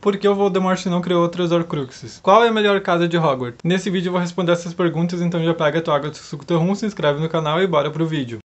Por que o Voldemort não criou outros Horcruxes? Qual é a melhor casa de Hogwarts? Nesse vídeo eu vou responder essas perguntas, então já pega a tua água, suco teu rum, se inscreve no canal e bora pro vídeo.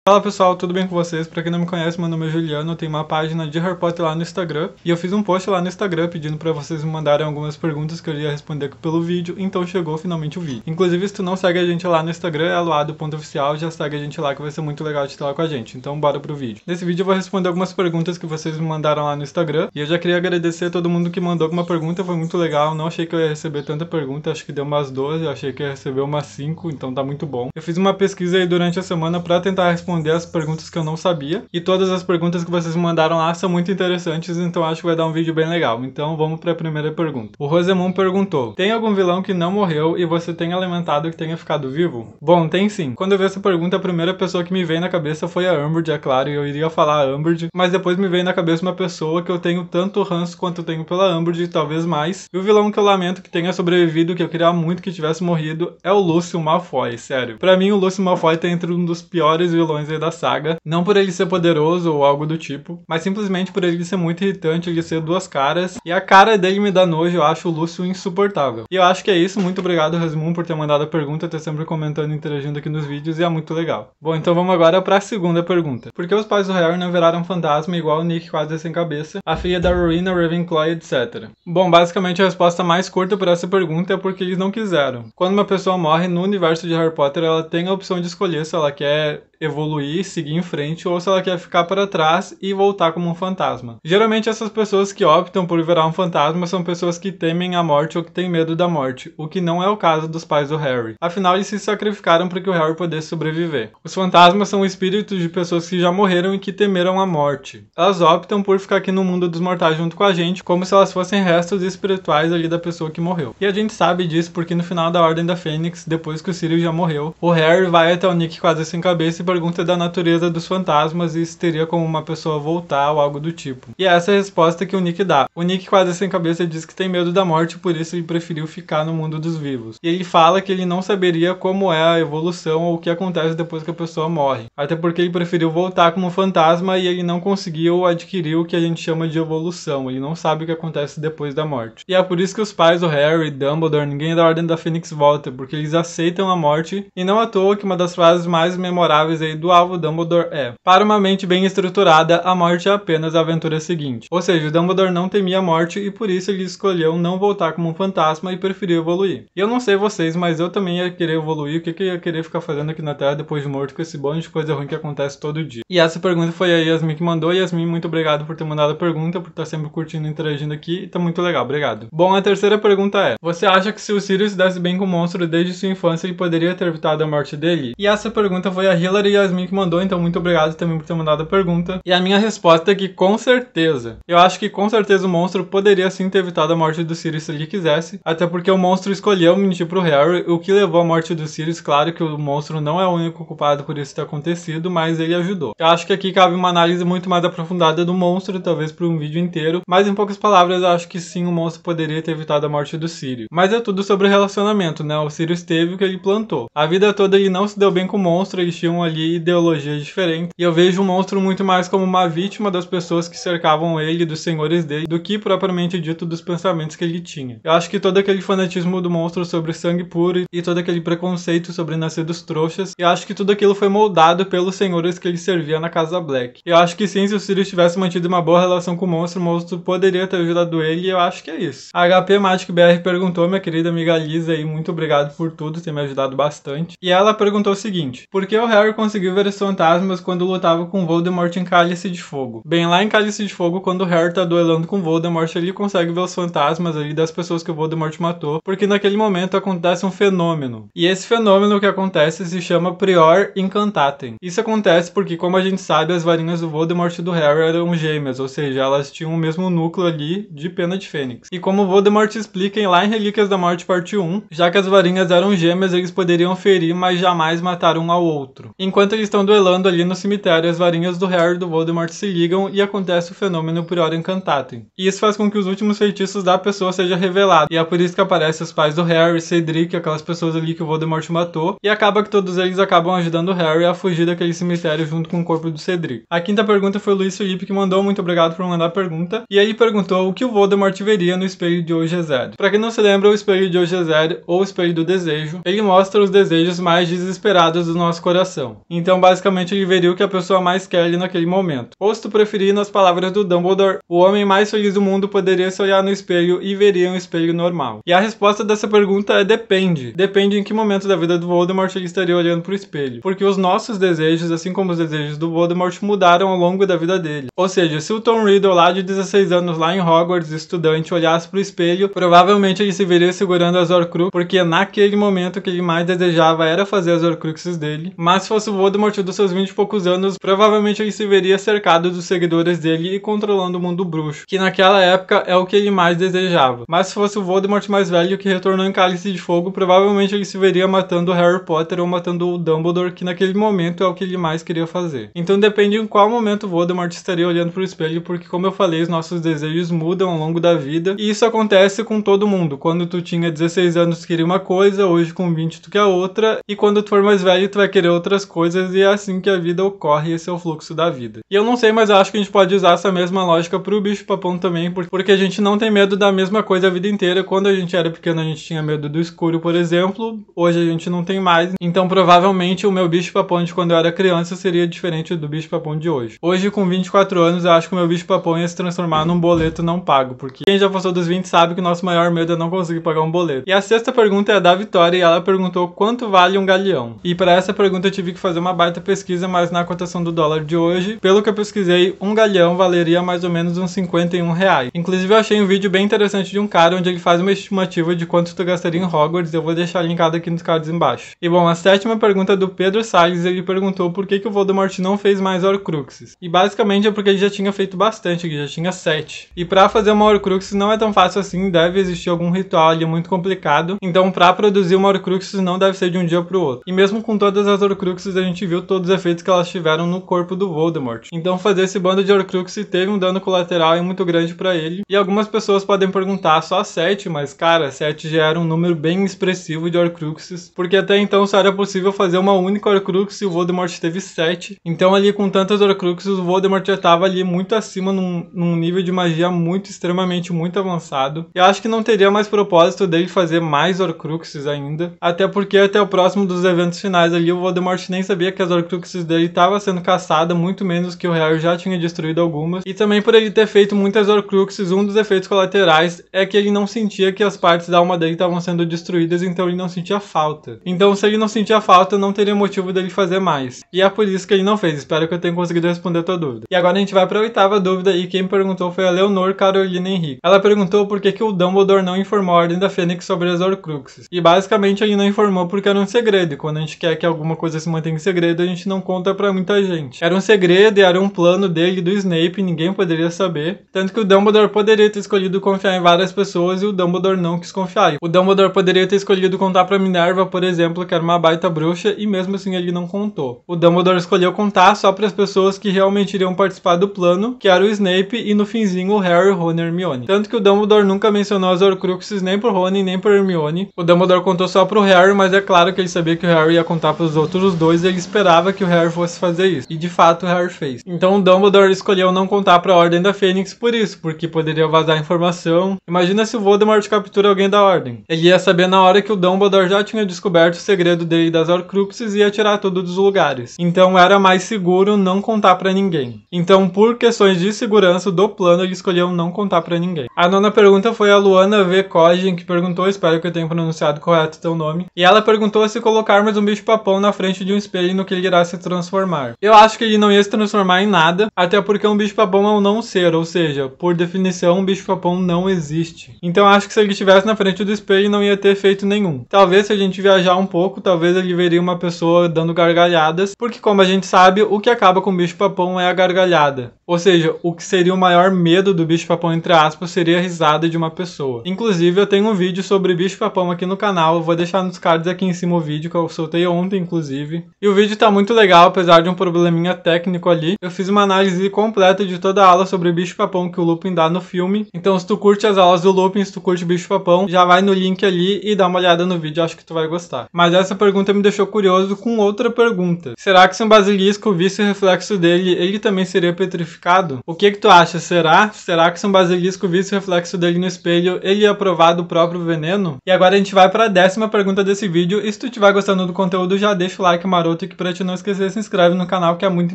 Fala pessoal, tudo bem com vocês? Pra quem não me conhece, meu nome é Juliano, eu tenho uma página de Harry Potter lá no Instagram e eu fiz um post lá no Instagram pedindo pra vocês me mandarem algumas perguntas que eu ia responder aqui pelo vídeo, então chegou finalmente o vídeo. Inclusive, se tu não segue a gente lá no Instagram, é aloado.oficial, já segue a gente lá que vai ser muito legal de estar lá com a gente, então bora pro vídeo. Nesse vídeo eu vou responder algumas perguntas que vocês me mandaram lá no Instagram e eu já queria agradecer a todo mundo que mandou alguma pergunta, foi muito legal, não achei que eu ia receber tanta pergunta, acho que deu umas 12, eu achei que ia receber umas 5, então tá muito bom. Eu fiz uma pesquisa aí durante a semana pra tentar responder as perguntas que eu não sabia, e todas as perguntas que vocês me mandaram lá são muito interessantes, então acho que vai dar um vídeo bem legal. Então vamos para a primeira pergunta. O Rosemon perguntou: tem algum vilão que não morreu e você tem alimentado que tenha ficado vivo? Bom, tem sim. Quando eu vi essa pergunta, a primeira pessoa que me veio na cabeça foi a Umbridge, é claro, e eu iria falar a Umbridge, mas depois me veio na cabeça uma pessoa que eu tenho tanto ranço quanto eu tenho pela Umbridge, talvez mais, e o vilão que eu lamento que tenha sobrevivido, que eu queria muito que tivesse morrido, é o Lúcio Malfoy, sério. Pra mim, o Lúcio Malfoy tá entre um dos piores vilões aí da saga, não por ele ser poderoso ou algo do tipo, mas simplesmente por ele ser muito irritante, ele ser duas caras, e a cara dele me dá nojo, eu acho o Lúcio insuportável. E eu acho que é isso, muito obrigado Rosemon por ter mandado a pergunta, tá sempre comentando e interagindo aqui nos vídeos, e é muito legal. Bom, então vamos agora para a segunda pergunta. Por que os pais do Harry não viraram fantasma igual o Nick quase sem cabeça, a filha da Rowena, Ravenclaw, etc? Bom, basicamente a resposta mais curta para essa pergunta é porque eles não quiseram. Quando uma pessoa morre no universo de Harry Potter, ela tem a opção de escolher se ela quer evoluir, seguir em frente, ou se ela quer ficar para trás e voltar como um fantasma. Geralmente essas pessoas que optam por virar um fantasma são pessoas que temem a morte ou que têm medo da morte, o que não é o caso dos pais do Harry. Afinal, eles se sacrificaram para que o Harry pudesse sobreviver. Os fantasmas são espíritos de pessoas que já morreram e que temeram a morte. Elas optam por ficar aqui no mundo dos mortais junto com a gente, como se elas fossem restos espirituais ali da pessoa que morreu. E a gente sabe disso porque no final da Ordem da Fênix, depois que o Sirius já morreu, o Harry vai até o Nick quase sem cabeça pergunta da natureza dos fantasmas e se teria como uma pessoa voltar ou algo do tipo. E essa é a resposta que o Nick dá. O Nick quase sem cabeça diz que tem medo da morte, por isso ele preferiu ficar no mundo dos vivos. E ele fala que ele não saberia como é a evolução ou o que acontece depois que a pessoa morre. Até porque ele preferiu voltar como fantasma e ele não conseguiu adquirir o que a gente chama de evolução. Ele não sabe o que acontece depois da morte. E é por isso que os pais do Harry, Dumbledore, ninguém da Ordem da Fênix volta, porque eles aceitam a morte, e não à toa que uma das frases mais memoráveis aí do Alvo Dumbledore é: para uma mente bem estruturada, a morte é apenas a aventura seguinte. Ou seja, o Dumbledore não temia a morte e por isso ele escolheu não voltar como um fantasma e preferiu evoluir. E eu não sei vocês, mas eu também ia querer evoluir. O que eu ia querer ficar fazendo aqui na Terra depois de morto com esse bando de coisa ruim que acontece todo dia? E essa pergunta foi a Yasmin que mandou. Yasmin, muito obrigado por ter mandado a pergunta, por estar sempre curtindo e interagindo aqui. Tá muito legal, obrigado. Bom, a terceira pergunta é: você acha que se o Sirius se desse bem com o monstro desde sua infância, ele poderia ter evitado a morte dele? E essa pergunta foi a Hilary Yasmin que mandou, então muito obrigado também por ter mandado a pergunta. E a minha resposta é que com certeza. Eu acho que com certeza o monstro poderia sim ter evitado a morte do Sirius se ele quisesse, até porque o monstro escolheu mentir pro Harry, o que levou à morte do Sirius. Claro que o monstro não é o único culpado por isso ter acontecido, mas ele ajudou. Eu acho que aqui cabe uma análise muito mais aprofundada do monstro, talvez por um vídeo inteiro, mas em poucas palavras eu acho que sim, o monstro poderia ter evitado a morte do Sirius. Mas é tudo sobre relacionamento, né? O Sirius teve o que ele plantou. A vida toda ele não se deu bem com o monstro, eles tinham ali ideologias diferentes, e eu vejo o monstro muito mais como uma vítima das pessoas que cercavam ele, dos senhores dele, do que propriamente dito dos pensamentos que ele tinha. Eu acho que todo aquele fanatismo do monstro sobre sangue puro e todo aquele preconceito sobre nascidos trouxas, eu acho que tudo aquilo foi moldado pelos senhores que ele servia na Casa Black. Eu acho que sim, se o Sirius tivesse mantido uma boa relação com o monstro poderia ter ajudado ele, e eu acho que é isso. A HP Magic BR perguntou, minha querida amiga Lisa, aí, muito obrigado por tudo, ter me ajudado bastante. E ela perguntou o seguinte: por que o Harry conseguiu ver os fantasmas quando lutava com Voldemort em Cálice de Fogo? Bem, lá em Cálice de Fogo, quando o Harry tá duelando com Voldemort, ele consegue ver os fantasmas ali das pessoas que o Voldemort matou, porque naquele momento acontece um fenômeno. E esse fenômeno que acontece se chama Prior Incantatem. Isso acontece porque, como a gente sabe, as varinhas do Voldemort e do Harry eram gêmeas, ou seja, elas tinham o mesmo núcleo ali de Pena de Fênix. E como o Voldemort explica lá em Relíquias da Morte parte 1, já que as varinhas eram gêmeas, eles poderiam ferir, mas jamais matar um ao outro. Em enquanto eles estão duelando ali no cemitério, as varinhas do Harry e do Voldemort se ligam e acontece o fenômeno Prior Incantatem. E isso faz com que os últimos feitiços da pessoa sejam revelados, e é por isso que aparecem os pais do Harry, Cedric, aquelas pessoas ali que o Voldemort matou, e acaba que todos eles acabam ajudando o Harry a fugir daquele cemitério junto com o corpo do Cedric. A quinta pergunta foi o Luiz Felipe que mandou, muito obrigado por mandar a pergunta, e ele perguntou o que o Voldemort veria no espelho de Ogezed. Pra quem não se lembra, o espelho de Ogezed, ou o espelho do desejo, ele mostra os desejos mais desesperados do nosso coração. Então, basicamente, ele veria o que a pessoa mais quer ali naquele momento. Ou, se tu preferir, nas palavras do Dumbledore, o homem mais feliz do mundo poderia se olhar no espelho e veria um espelho normal. E a resposta dessa pergunta é depende. Depende em que momento da vida do Voldemort ele estaria olhando pro espelho. Porque os nossos desejos, assim como os desejos do Voldemort, mudaram ao longo da vida dele. Ou seja, se o Tom Riddle lá de 16 anos lá em Hogwarts, estudante, olhasse pro espelho, provavelmente ele se veria segurando as Horcruxes, porque naquele momento o que ele mais desejava era fazer as Horcruxes dele. Mas se fosse o Voldemort dos seus 20 e poucos anos, provavelmente ele se veria cercado dos seguidores dele e controlando o mundo bruxo, que naquela época é o que ele mais desejava. Mas se fosse o Voldemort mais velho que retornou em Cálice de Fogo, provavelmente ele se veria matando o Harry Potter ou matando o Dumbledore, que naquele momento é o que ele mais queria fazer. Então depende em qual momento o Voldemort estaria olhando pro espelho, porque como eu falei, os nossos desejos mudam ao longo da vida, e isso acontece com todo mundo. Quando tu tinha 16 anos tu queria uma coisa, hoje com 20 tu quer outra, e quando tu for mais velho tu vai querer outras coisas, e é assim que a vida ocorre, esse é o fluxo da vida. E eu não sei, mas eu acho que a gente pode usar essa mesma lógica pro bicho-papão também, porque a gente não tem medo da mesma coisa a vida inteira. Quando a gente era pequeno a gente tinha medo do escuro, por exemplo, hoje a gente não tem mais, então provavelmente o meu bicho-papão de quando eu era criança seria diferente do bicho-papão de hoje. Hoje, com 24 anos, eu acho que o meu bicho-papão ia se transformar num boleto não pago, porque quem já passou dos 20 sabe que o nosso maior medo é não conseguir pagar um boleto. E a sexta pergunta é a da Vitória, e ela perguntou quanto vale um galeão. E para essa pergunta eu tive que fazer uma baita pesquisa, mas na cotação do dólar de hoje, pelo que eu pesquisei, um galeão valeria mais ou menos uns R$51. Inclusive eu achei um vídeo bem interessante de um cara onde ele faz uma estimativa de quanto tu gastaria em Hogwarts, eu vou deixar linkado aqui nos cards embaixo. E bom, a sétima pergunta é do Pedro Salles, ele perguntou por que o Voldemort não fez mais Horcruxes. E basicamente é porque ele já tinha feito bastante, ele já tinha 7. E pra fazer uma Horcrux não é tão fácil assim, deve existir algum ritual ali muito complicado, então pra produzir uma Horcrux não deve ser de um dia pro outro. E mesmo com todas as Horcruxes a gente viu todos os efeitos que elas tiveram no corpo do Voldemort. Então fazer esse bando de Horcrux teve um dano colateral muito grande pra ele. E algumas pessoas podem perguntar, só 7? Mas cara, 7 já era um número bem expressivo de Horcruxes, porque até então só era possível fazer uma única Horcrux e o Voldemort teve 7. Então ali com tantas Horcruxes o Voldemort já tava ali muito acima num nível de magia muito extremamente muito avançado. Eu acho que não teria mais propósito dele fazer mais Horcruxes ainda, até porque até o próximo dos eventos finais ali o Voldemort nem sabia que as Horcruxes dele estavam sendo caçadas, muito menos que o Harry já tinha destruído algumas. E também por ele ter feito muitas Horcruxes, um dos efeitos colaterais é que ele não sentia que as partes da alma dele estavam sendo destruídas, então ele não sentia falta. Então se ele não sentia falta, não teria motivo dele fazer mais. E é por isso que ele não fez. Espero que eu tenha conseguido responder a tua dúvida. E agora a gente vai para a oitava dúvida, e quem perguntou foi a Leonor Carolina Henrique. Ela perguntou por que o Dumbledore não informou a Ordem da Fênix sobre as Horcruxes. E basicamente ele não informou porque era um segredo, e quando a gente quer que alguma coisa se mantenha em segredo, a gente não conta pra muita gente. Era um segredo e era um plano dele, do Snape, ninguém poderia saber. Tanto que o Dumbledore poderia ter escolhido confiar em várias pessoas e o Dumbledore não quis confiar. O Dumbledore poderia ter escolhido contar pra Minerva, por exemplo, que era uma baita bruxa, e mesmo assim ele não contou. O Dumbledore escolheu contar só para as pessoas que realmente iriam participar do plano, que era o Snape e no finzinho o Harry, Ron e Hermione. Tanto que o Dumbledore nunca mencionou as Horcruxes nem pro Rony nem pro Hermione. O Dumbledore contou só pro Harry, mas é claro que ele sabia que o Harry ia contar pros outros dois e ele esperava que o Harry fosse fazer isso. E de fato o Harry fez. Então o Dumbledore escolheu não contar pra Ordem da Fênix por isso, porque poderia vazar informação. Imagina se o Voldemort captura alguém da Ordem. Ele ia saber na hora que o Dumbledore já tinha descoberto o segredo dele das Horcruxes e ia tirar tudo dos lugares. Então era mais seguro não contar pra ninguém. Então por questões de segurança do plano ele escolheu não contar pra ninguém. A nona pergunta foi a Luana V. Cogin que perguntou, espero que eu tenha pronunciado correto teu nome. E ela perguntou se colocarmos um bicho-papão na frente de um espelho no que ele irá se transformar. Eu acho que ele não ia se transformar em nada, até porque um bicho-papão é um não ser, ou seja, por definição um bicho-papão não existe. Então acho que se ele estivesse na frente do espelho não ia ter efeito nenhum. Talvez se a gente viajar um pouco, talvez ele veria uma pessoa dando gargalhadas, porque como a gente sabe, o que acaba com o bicho-papão é a gargalhada. Ou seja, o que seria o maior medo do bicho-papão, entre aspas, seria a risada de uma pessoa. Inclusive, eu tenho um vídeo sobre bicho-papão aqui no canal, eu vou deixar nos cards aqui em cima o vídeo, que eu soltei ontem, inclusive. E o vídeo tá muito legal, apesar de um probleminha técnico ali. Eu fiz uma análise completa de toda a aula sobre bicho-papão que o Lupin dá no filme. Então, se tu curte as aulas do Lupin, se tu curte bicho-papão, já vai no link ali e dá uma olhada no vídeo, acho que tu vai gostar. Mas essa pergunta me deixou curioso com outra pergunta. Será que se um basilisco visse o reflexo dele, ele também seria petrificado? O que tu acha? Será que se um basilisco visse o reflexo dele no espelho, ele ia provar do próprio veneno? E agora a gente vai para a 10ª pergunta desse vídeo. E se tu estiver gostando do conteúdo, já deixa o like maroto aqui pra te não esquecer, se inscreve no canal, que é muito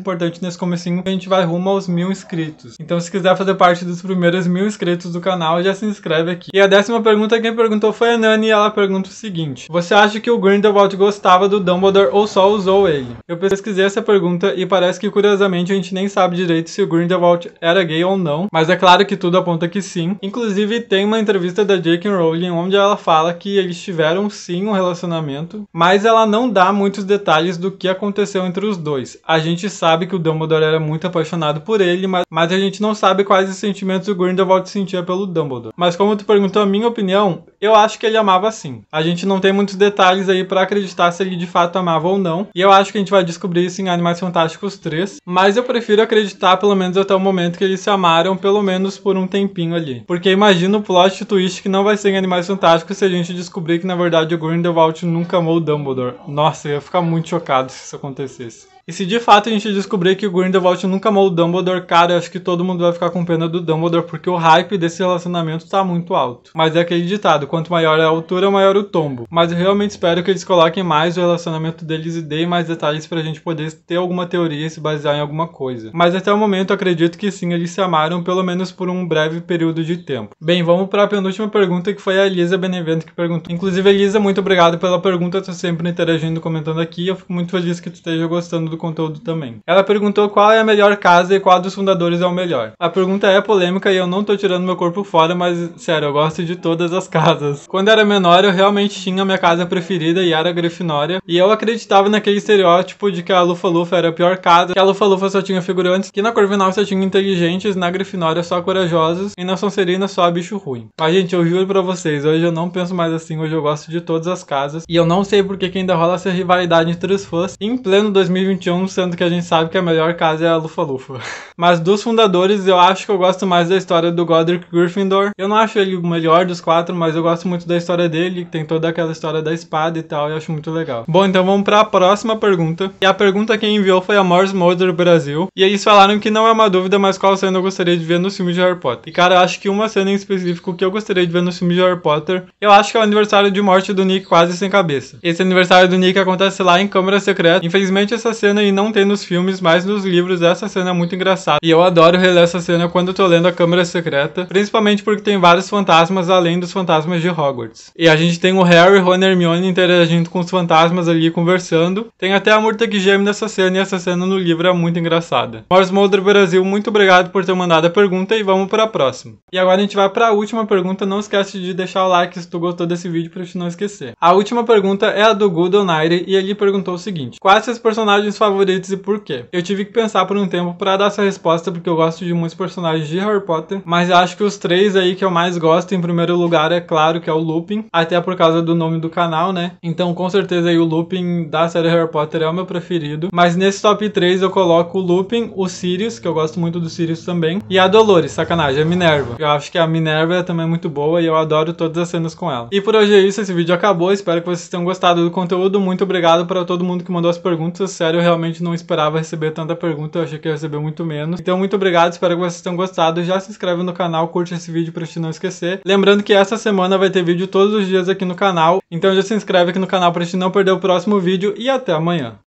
importante nesse comecinho, que a gente vai rumo aos 1000 inscritos. Então se quiser fazer parte dos primeiros 1000 inscritos do canal, já se inscreve aqui. E a 10ª pergunta, quem perguntou foi a Nani, e ela pergunta o seguinte: você acha que o Grindelwald gostava do Dumbledore ou só usou ele? Eu pesquisei essa pergunta e parece que, curiosamente, a gente nem sabe direito se o Grindelwald era gay ou não, mas é claro que tudo aponta que sim. Inclusive, tem uma entrevista da J.K. Rowling onde ela fala que eles tiveram sim um relacionamento, mas ela não dá muitos detalhes do que aconteceu entre os dois. A gente sabe que o Dumbledore era muito apaixonado por ele, mas a gente não sabe quais os sentimentos o Grindelwald sentia pelo Dumbledore. Mas como tu perguntou a minha opinião, eu acho que ele amava sim. A gente não tem muitos detalhes aí pra acreditar se ele de fato amava ou não, e eu acho que a gente vai descobrir isso em Animais Fantásticos 3, mas eu prefiro acreditar pelo menos até o momento que eles se amaram, pelo menos por um tempinho ali. Porque imagina o plot twist que não vai ser em Animais Fantásticos se a gente descobrir que na verdade o Grindelwald nunca amou o Dumbledore. Nossa, eu ia ficar muito chocado se isso acontecesse. E se de fato a gente descobrir que o Grindelwald nunca amou o Dumbledore, cara, eu acho que todo mundo vai ficar com pena do Dumbledore, porque o hype desse relacionamento tá muito alto. Mas é aquele ditado, quanto maior é a altura, maior o tombo. Mas eu realmente espero que eles coloquem mais o relacionamento deles e deem mais detalhes pra gente poder ter alguma teoria e se basear em alguma coisa. Mas até o momento eu acredito que sim, eles se amaram, pelo menos por um breve período de tempo. Bem, vamos pra penúltima pergunta, que foi a Elisa Benevento que perguntou. Inclusive, Elisa, muito obrigado pela pergunta, tô sempre interagindo, comentando aqui, eu fico muito feliz que tu esteja gostando do conteúdo também. Ela perguntou qual é a melhor casa e qual dos fundadores é o melhor. A pergunta é polêmica e eu não tô tirando meu corpo fora, mas sério, eu gosto de todas as casas. Quando eu era menor, eu realmente tinha minha casa preferida e era a Grifinória, e eu acreditava naquele estereótipo de que a Lufa-Lufa era a pior casa, que a Lufa-Lufa só tinha figurantes, que na Corvinal só tinha inteligentes, na Grifinória só corajosos e na Sonserina só bicho ruim. Mas gente, eu juro pra vocês, hoje eu não penso mais assim, hoje eu gosto de todas as casas, e eu não sei porque que ainda rola essa rivalidade entre os fãs em pleno 2021, sendo que a gente sabe que a melhor casa é a Lufa-Lufa. Mas dos fundadores, eu acho que eu gosto mais da história do Godric Gryffindor. Eu não acho ele o melhor dos 4, mas eu gosto muito da história dele, que tem toda aquela história da espada e tal, e eu acho muito legal. Bom, então vamos para a próxima pergunta. E a pergunta quem enviou foi a Morse Mulder Brasil. E eles falaram que não é uma dúvida, mas qual cena eu gostaria de ver no filme de Harry Potter. E cara, eu acho que uma cena em específico que eu gostaria de ver no filme de Harry Potter, eu acho que é o aniversário de morte do Nick quase sem cabeça. Esse aniversário do Nick acontece lá em Câmara Secreta. Infelizmente essa cena aí não tem nos filmes, mas nos livros essa cena é muito engraçada. E eu adoro reler essa cena quando eu tô lendo a Câmara Secreta, principalmente porque tem vários fantasmas além dos fantasmas de Hogwarts. E a gente tem o Harry, Ron e Hermione interagindo com os fantasmas ali, conversando. Tem até a Murta que geme nessa cena, e essa cena no livro é muito engraçada. Morse Mulder Brasil, muito obrigado por ter mandado a pergunta e vamos para a próxima. E agora a gente vai para a última pergunta. Não esquece de deixar o like se tu gostou desse vídeo pra te não esquecer. A última pergunta é a do Good Night e ele perguntou o seguinte: quais seus personagens favoritos e por quê? Eu tive que pensar por um tempo pra dar essa resposta, porque eu gosto de muitos personagens de Harry Potter, mas eu acho que os 3 aí que eu mais gosto, em primeiro lugar, é claro que é o Lupin, até por causa do nome do canal, né? Então, com certeza aí o Lupin da série Harry Potter é o meu preferido, mas nesse top 3 eu coloco o Lupin, o Sirius, que eu gosto muito do Sirius também, e a Dolores, sacanagem, a Minerva. Eu acho que a Minerva é também muito boa e eu adoro todas as cenas com ela. E por hoje é isso, esse vídeo acabou, espero que vocês tenham gostado do conteúdo, muito obrigado para todo mundo que mandou as perguntas, sério, eu realmente não esperava receber tanta pergunta, eu achei que ia receber muito menos. Então muito obrigado, espero que vocês tenham gostado, já se inscreve no canal, curte esse vídeo pra te não esquecer. Lembrando que essa semana vai ter vídeo todos os dias aqui no canal, então já se inscreve aqui no canal pra te não perder o próximo vídeo e até amanhã.